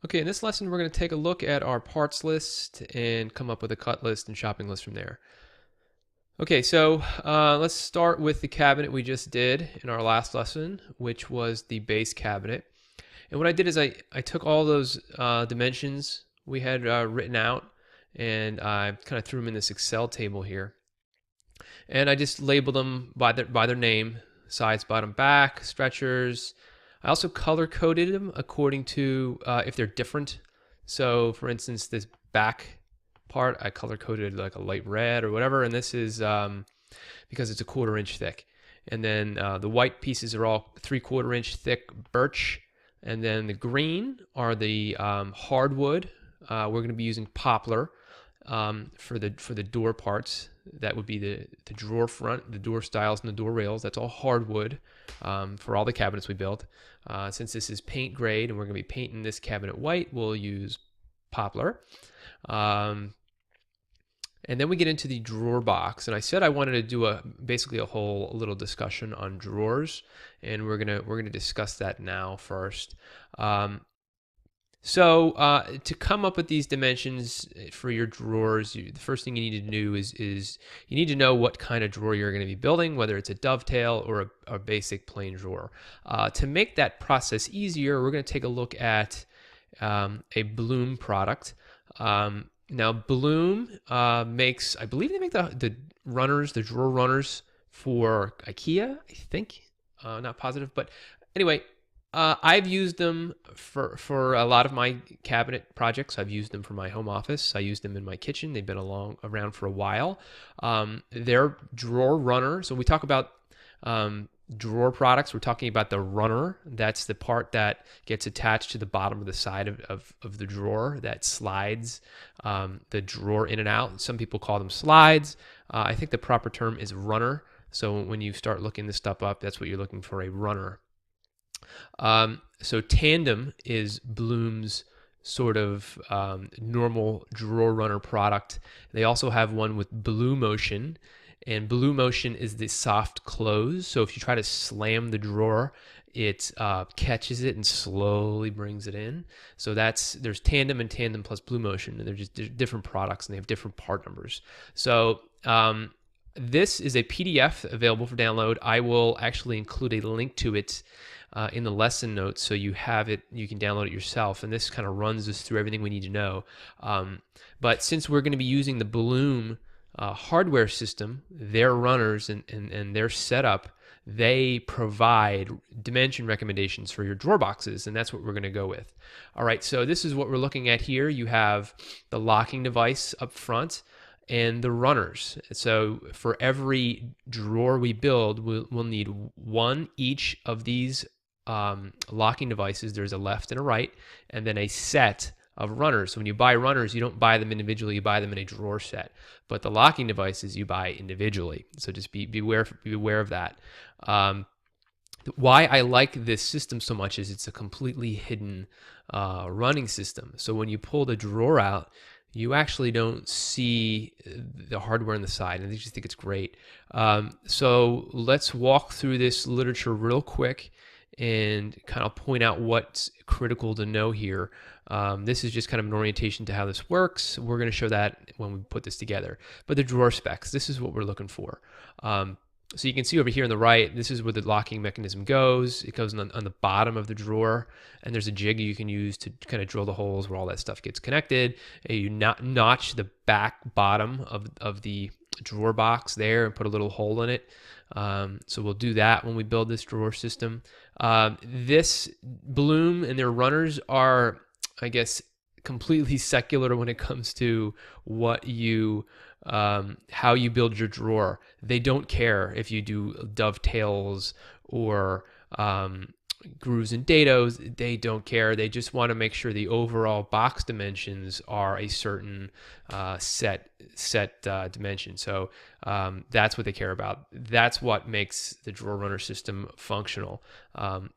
Okay, in this lesson, we're going to take a look at our parts list and come up with a cut list and shopping list from there. Okay, so let's start with the cabinet we just did in our last lesson, which was the base cabinet. And what I did is I took all those dimensions we had written out, and I kind of threw them in this Excel table here. And I just labeled them by their name: sides, bottom, back, stretchers. I also color coded them according to if they're different. So, for instance, this back part I color coded like a light red or whatever, and this is because it's a 1/4 inch thick. And then the white pieces are all 3/4 inch thick birch, and then the green are the hardwood. We're going to be using poplar for the door parts. That would be the drawer front, the door stiles, and the door rails. That's all hardwood for all the cabinets we built. Since this is paint grade and we're going to be painting this cabinet white, we'll use poplar. And then we get into the drawer box, and I said I wanted to do basically a whole little discussion on drawers, and we're gonna discuss that now first. So to come up with these dimensions for your drawers, the first thing you need to do is you need to know what kind of drawer you're going to be building, whether it's a dovetail or a basic plain drawer. To make that process easier, we're going to take a look at a Blum product. Now Blum makes, I believe they make the runners, the drawer runners for IKEA, I think. Not positive, but anyway, I've used them for a lot of my cabinet projects. I've used them for my home office. I use them in my kitchen. They've been around for a while. They're drawer runner. So we talk about drawer products. We're talking about the runner. That's the part that gets attached to the bottom of the side of the drawer that slides the drawer in and out. Some people call them slides. I think the proper term is runner. So when you start looking this stuff up, that's what you're looking for, a runner. So Tandem is Blum's sort of normal drawer runner product. They also have one with Blue Motion, and Blue Motion is the soft close. So if you try to slam the drawer, it catches it and slowly brings it in. So there's Tandem and Tandem plus Blue Motion, and they're different products, and they have different part numbers. So this is a PDF available for download. I will actually include a link to it in the lesson notes, so you have it, you can download it yourself, and this kind of runs us through everything we need to know. But since we're going to be using the Blum hardware system, their runners and their setup, they provide dimension recommendations for your drawer boxes, and that's what we're going to go with. All right, so this is what we're looking at here. You have the locking device up front and the runners. So for every drawer we build, we'll need one each of these locking devices. There's a left and a right, and then a set of runners. So when you buy runners, you don't buy them individually, you buy them in a drawer set. But the locking devices you buy individually. So just be aware of that. Why I like this system so much is it's a completely hidden running system. So when you pull the drawer out, you actually don't see the hardware on the side, and I just think it's great. So let's walk through this literature real quick and kind of point out what's critical to know here. This is just kind of an orientation to how this works. We're going to show that when we put this together. But the drawer specs, this is what we're looking for. So you can see over here on the right, this is where the locking mechanism goes. It goes on the bottom of the drawer, and there's a jig you can use to kind of drill the holes where all that stuff gets connected. You notch the back bottom of the drawer box there and put a little hole in it. So we'll do that when we build this drawer system. This Blum and their runners are, I guess, completely secular when it comes to what you how you build your drawer. They don't care if you do dovetails or grooves and dados. They don't care. They just want to make sure the overall box dimensions are a certain set dimension. So that's what they care about. That's what makes the drawer runner system functional,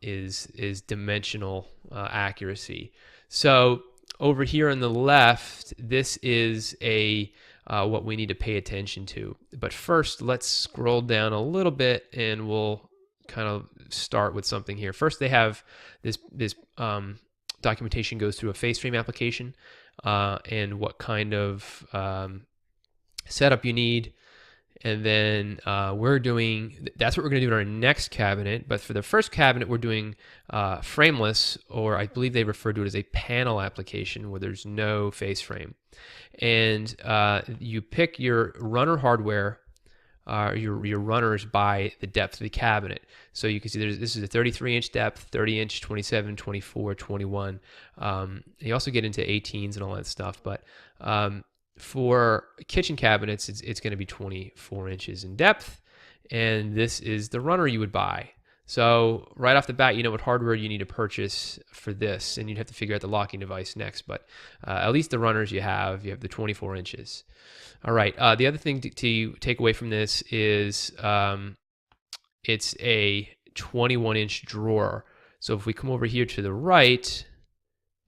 is dimensional accuracy. So over here on the left, this is what we need to pay attention to. But first, let's scroll down a little bit, and we'll kind of start with something here. First, they have this documentation goes through a face frame application and what kind of setup you need. And then that's what we're going to do in our next cabinet. But for the first cabinet, we're doing frameless, or I believe they refer to it as a panel application where there's no face frame. And you pick your runner hardware, your runners by the depth of the cabinet. So you can see this is a 33-inch depth, 30-inch, 27, 24, 21. You also get into 18s and all that stuff. But for kitchen cabinets, it's going to be 24 inches in depth, and this is the runner you would buy. So right off the bat, you know what hardware you need to purchase for this, and you'd have to figure out the locking device next, but at least the runners you have the 24 inches. All right, the other thing to take away from this is it's a 21-inch drawer. So if we come over here to the right,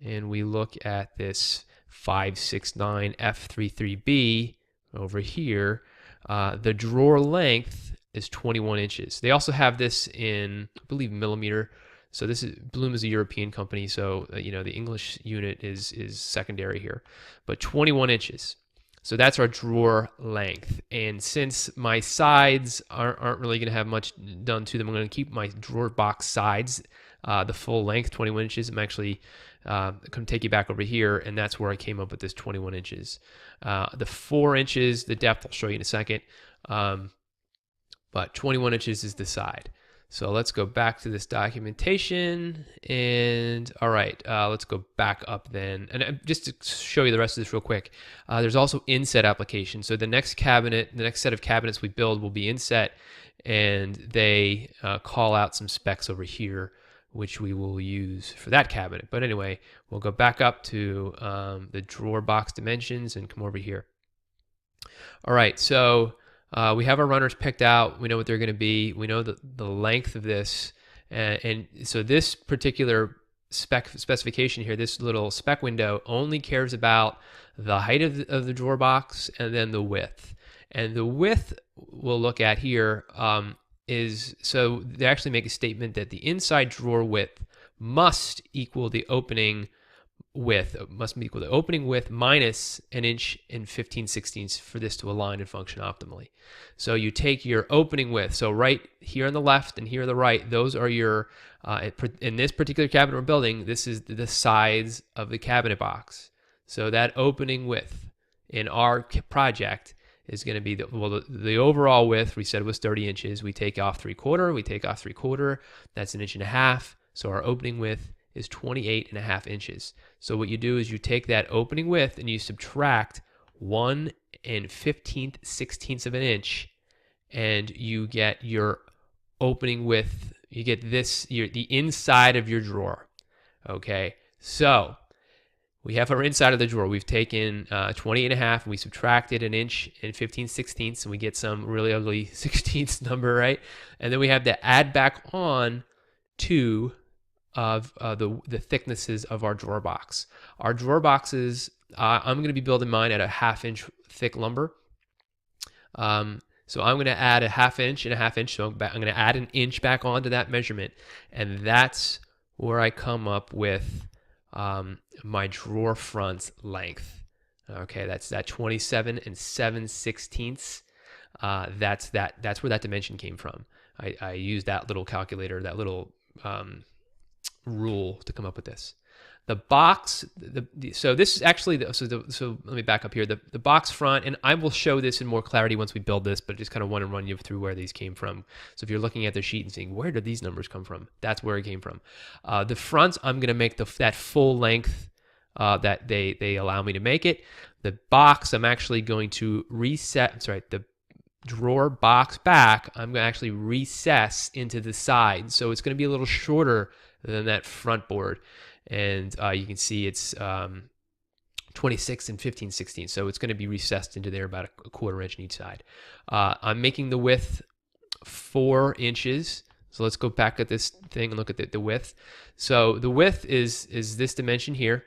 and we look at this 569 F33B over here, the drawer length is 21 inches. They also have this in, I believe, millimeter. So this is Blum is a European company, so the English unit is secondary here. But 21 inches. So that's our drawer length. And since my sides aren't really going to have much done to them, I'm going to keep my drawer box sides the full length, 21 inches. I'm actually going to take you back over here, and that's where I came up with this 21 inches. The 4 inches, the depth, I'll show you in a second, but 21 inches is the side. So let's go back to this documentation, and all right, let's go back up then. And just to show you the rest of this real quick, there's also inset application. So the next set of cabinets we build will be inset, and they call out some specs over here, which we will use for that cabinet. But anyway, we'll go back up to the drawer box dimensions and come over here. All right, so we have our runners picked out. We know what they're going to be. We know the length of this. And so this particular specification here, this little spec window, only cares about the height of the drawer box and then the width. And the width we'll look at here so they actually make a statement that the inside drawer width must equal the opening width. It must equal the opening width minus 1 inch and 15/16 for this to align and function optimally. So you take your opening width. So right here on the left and here on the right, those are your, in this particular cabinet we're building, this is the sides of the cabinet box. So that opening width in our project is going to be the overall width we said was 30 inches. We take off 3/4. We take off 3/4. That's 1.5 inches. So our opening width is 28.5 inches. So what you do is you take that opening width and you subtract 1 15/16 of an inch, and you get your opening width. You get the inside of your drawer. Okay, so we have our inside of the drawer. We've taken 28.5 and we subtracted 1 inch and 15/16, and we get some really ugly 16th number, right? And then we have to add back on to the thicknesses of our drawer box. Our drawer boxes, I'm going to be building mine at a 1/2 inch thick lumber. So I'm going to add a 1/2 inch and a 1/2 inch. So I'm going to add 1 inch back onto that measurement, and that's where I come up with my drawer front length. Okay, that's that 27 7/16. That's where that dimension came from. I used that little calculator, that little rule to come up with this. The box, so this is actually, so let me back up here. The box front, and I will show this in more clarity once we build this, but just kind of want to run you through where these came from. So if you're looking at the sheet and saying, where did these numbers come from? That's where it came from. The front, I'm going to make that full length that they allow me to make it. The box, I'm actually going to the drawer box back, I'm going to actually recess into the side. So it's going to be a little shorter than that front board. And you can see it's 26 and 15/16. So it's going to be recessed into there about a 1/4 inch on each side. I'm making the width 4 inches. So let's go back at this thing and look at the width. So the width is this dimension here.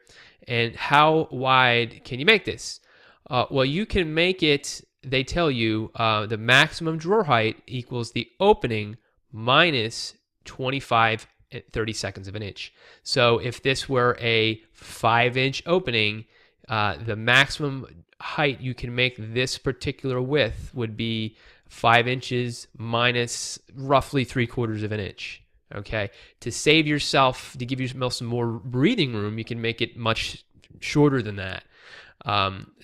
And how wide can you make this? Well, you can make it, they tell you, the maximum drawer height equals the opening minus 25 32 of an inch. So if this were a 5-inch opening, the maximum height you can make this particular width would be 5 inches minus roughly 3/4 of an inch. Okay, to save yourself, to give yourself some more breathing room, you can make it much shorter than that.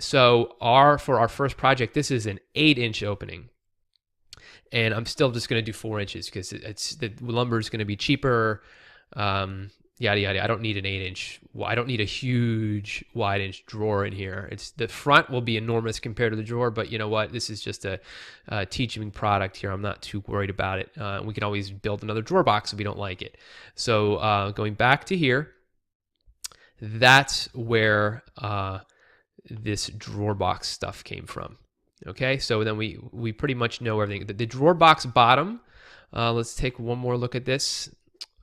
So for our first project, this is an 8-inch opening, and I'm still just going to do 4 inches because the lumber is going to be cheaper. Yada yada. I don't need an 8-inch. I don't need a huge wide-inch drawer in here. The front will be enormous compared to the drawer, but you know what? This is just a teaching product here. I'm not too worried about it. We can always build another drawer box if we don't like it. So going back to here, that's where this drawer box stuff came from. Okay, so then we pretty much know everything. The drawer box bottom. Let's take one more look at this.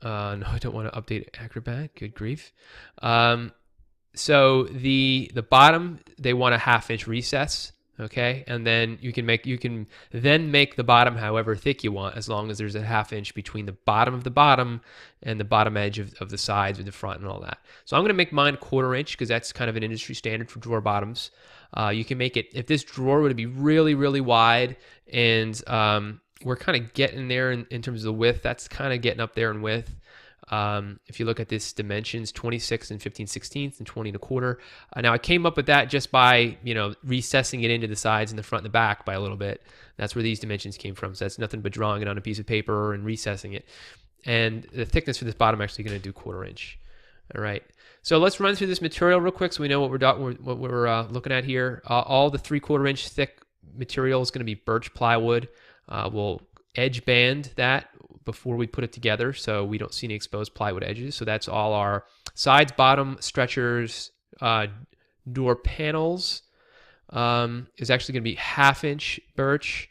No, I don't want to update Acrobat. Good grief. So the bottom, they want a 1/2-inch recess. Okay, and then you can then make the bottom however thick you want, as long as there's a 1/2 inch between the bottom of the bottom and the bottom edge of the sides or the front and all that. So I'm going to make mine 1/4 inch because that's kind of an industry standard for drawer bottoms. You can make it, if this drawer would be really, really wide, and we're kind of getting there in terms of the width, that's kind of getting up there in width. If you look at this dimensions, 26 and 15/16 and 20 1/4. Now I came up with that just by, recessing it into the sides and the front and the back by a little bit. That's where these dimensions came from. So that's nothing but drawing it on a piece of paper and recessing it. And the thickness for this bottom, I'm actually going to do 1/4 inch. All right. So let's run through this material real quick so we know what we're looking at here. All the 3/4 inch thick material is going to be birch plywood. We'll edge band that before we put it together so we don't see any exposed plywood edges. So that's all our sides, bottom, stretchers, door panels is actually going to be 1/2 inch birch,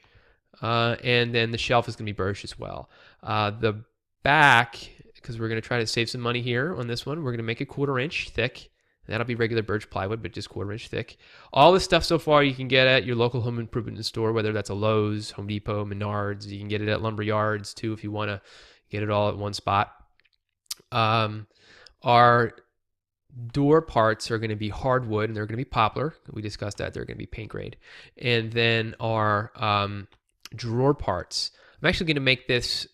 and then the shelf is going to be birch as well. The back, because we're going to try to save some money here on this one, we're going to make it 1/4 inch thick. That'll be regular birch plywood, but just 1/4 inch thick. All this stuff so far you can get at your local home improvement store, whether that's a Lowe's, Home Depot, Menards. You can get it at lumber yards too if you want to get it all at one spot. Our door parts are going to be hardwood, and they're going to be poplar. We discussed that. They're going to be paint grade. And then our drawer parts, I'm actually going to make this,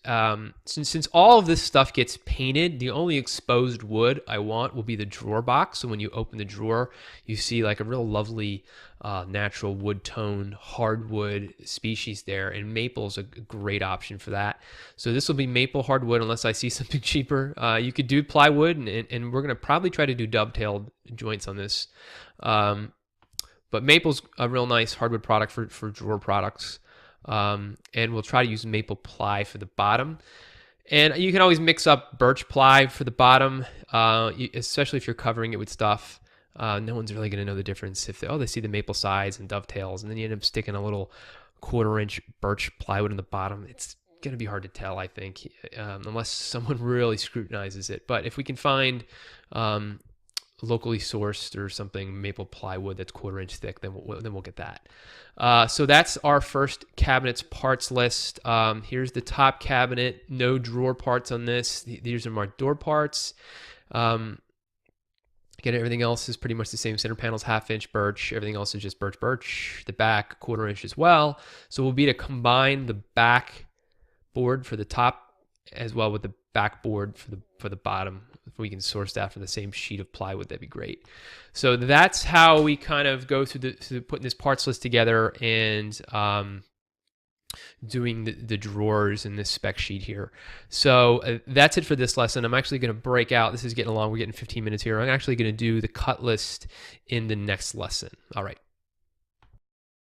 since all of this stuff gets painted, the only exposed wood I want will be the drawer box. So when you open the drawer, you see like a real lovely natural wood tone hardwood species there, and maple is a great option for that. So this will be maple hardwood unless I see something cheaper. You could do plywood, and we're going to probably try to do dovetailed joints on this. But maple's a real nice hardwood product for drawer products. And we'll try to use maple ply for the bottom. And you can always mix up birch ply for the bottom, especially if you're covering it with stuff. No one's really going to know the difference if they see the maple sides and dovetails, and then you end up sticking a little 1/4 inch birch plywood in the bottom. It's going to be hard to tell, I think, unless someone really scrutinizes it. But if we can find locally sourced or something maple plywood that's 1/4 inch thick, then we'll get that. So that's our first cabinet's parts list. Here's the top cabinet. No drawer parts on this. These are my door parts. Again, everything else is pretty much the same. Center panels 1/2 inch birch. Everything else is just birch. The back 1/4 inch as well. So we'll be to combine the back board for the top as well with the back board for the bottom. If we can source that from the same sheet of plywood, that'd be great. So that's how we kind of go through putting this parts list together and doing the drawers in this spec sheet here. So that's it for this lesson. I'm actually going to break out. This is getting long. We're getting 15 minutes here. I'm actually going to do the cut list in the next lesson. All right.